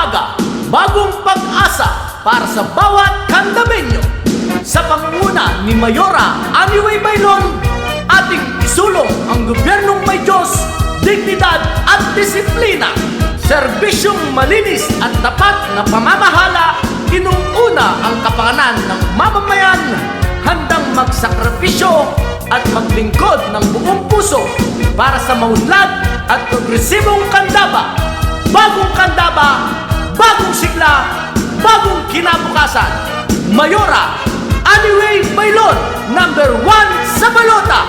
umaga, bagong pag-asa para sa bawat Candameño. Sa pangunguna ni Mayora Annie Bailon, ating isulong ang gobyernong may Diyos, dignidad at disiplina. Serbisyong malinis at tapat na pamamahala, inuuna ang kapakanan ng mamamayan, handang magsakripisyo at maglingkod ng buong puso para sa maunlad at progresibong Candaba. Bagong Candaba, bagong sigla, bagong kinabukasan. Mayora Annie Bailon, #1 sa balota.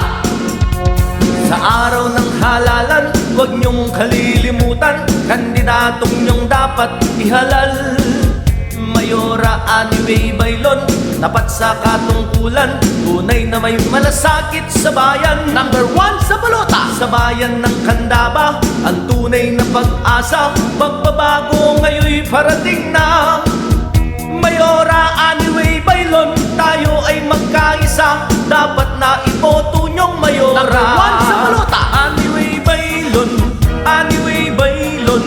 Sa araw ng halalan, huwag niyong kalilimutan, kandidatong niyong dapat ihalal. Mayora Annie Bailon, tapat sa katungkulan, tunay na may malasakit sa bayan. #1 sa balota. Sa bayan ng Candaba, ang tunay na pag-asa, pagbabago ngayon'y parating na. Mayora Annie Bailon, tayo ay magkaisa, dapat na iboto niyong Mayora. #1 sa balota. Annie Bailon, Annie Bailon,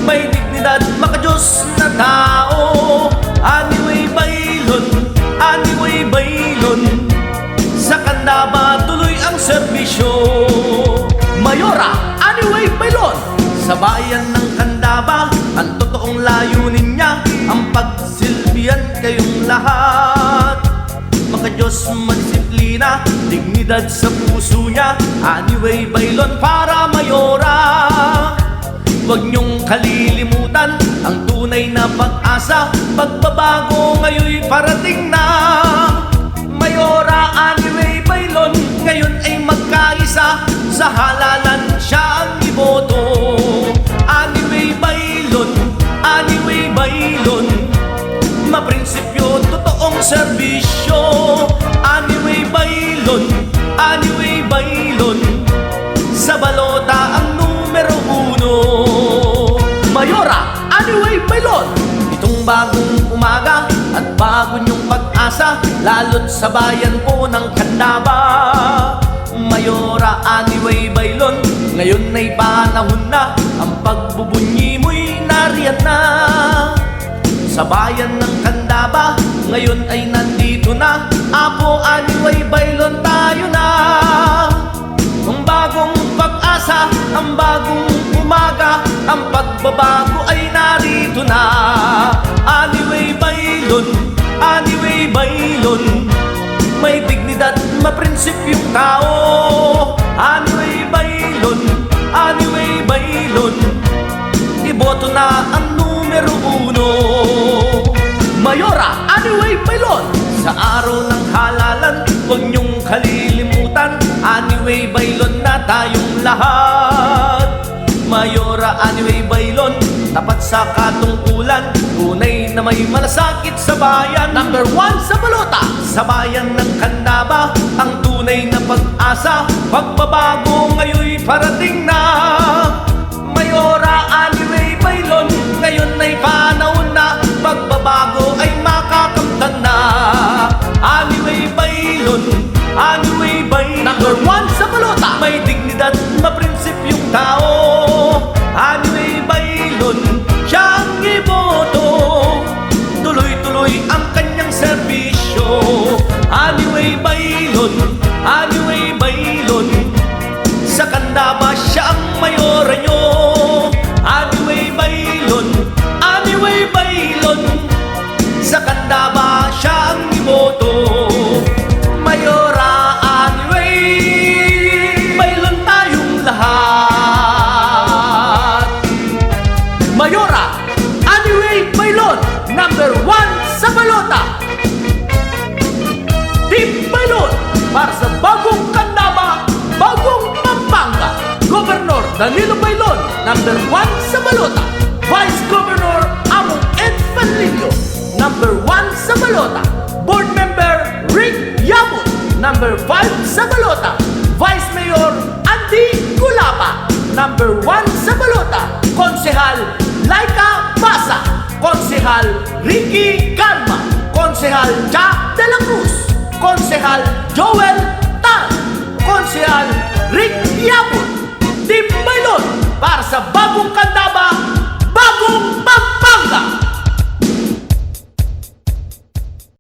may dignidad, makadiyos na tao. Annie Bailon, Annie Bailon, sa Candaba tuloy ang serbisyo. Mayora Annie Bailon, sa bayan ng Candaba, ang totoong layunin niya, ang pagsilbihan kayong lahat. Makadiyos, madisiplina, dignidad sa puso niya. Annie Bailon para Mayora. Huwag niyong kalilimutan ang tunay na pag-asa, pagbabago ngayon'y parating na. Mayora Annie Bailon, ngayon ay magkaisa, sa halalan siya ang iboto. Annie Bailon, Annie Bailon, maprinsipyo, totoong serbisyo. Annie Bailon, Annie Bailon, sa balota ang #1. Mayora Annie Bailon, itong bagong umaga at bago niyong pag-asa, lalo't sa bayan po ng Candaba. Mayora Annie Bailon, ngayon ay panahon na, ang pagbubunyi mo'y nariyan na. Sa bayan ng Candaba, ngayon ay nandito na, Apo Annie Bailon, tayo na. Ang bagong pag-asa, ang bagong umaga, ang pagbabago ay narito na. Annie Bailon, Annie Bailon, may dignidad, maprinsipyong tao. Annie Bailon, Annie Bailon, iboto na ang #1. Mayora Annie Bailon, sa araw ng halalan, huwag niyong kalilimutan, Annie Bailon na tayong lahat. Mayora Annie Bailon, tapat sa katungkulan, tunay na may malasakit sa bayan. #1 sa balota. Sa bayan ng Candaba, ang tunay na pag-asa, pagbabago ngayon'y parating na. Mayora Annie Bailon, ngayon ay panahon na, pagbabago ay makakamtan na. Annie Bailon, Annie Bailon, #1 sa balota. May dignidad, maprinsipyong tao. Annie Bailon, siyang iboto, tuloy-tuloy ang kanyang serbisyo. Annie Bailon, Annie Bailon, sa Candaba siya ang mayora nyo. Annie Bailon, Annie Bailon, sa Candaba siya ang iboto. Mayora Annie Bailon, tayong lahat. Mayora Annie Bailon, #1 sa balota. Team Bailon, para sa bagong Candaba, bagong Pampanga. Governor Danilo Bailon, #1 sa balota. Vice Governor Among Ed Panlilio, #1 sa balota. Board Member Rick Yabut, #5 sa balota. Vice Mayor Andy Gulapa, #1 sa balota. Konsehal Laika Basa, Konsehal Ricky Calma, Konsehal Jack de la Cruz, Konsehal Joel Tan, Konsehal Rick Yabut. Team Bailon, para sa bagong Candaba,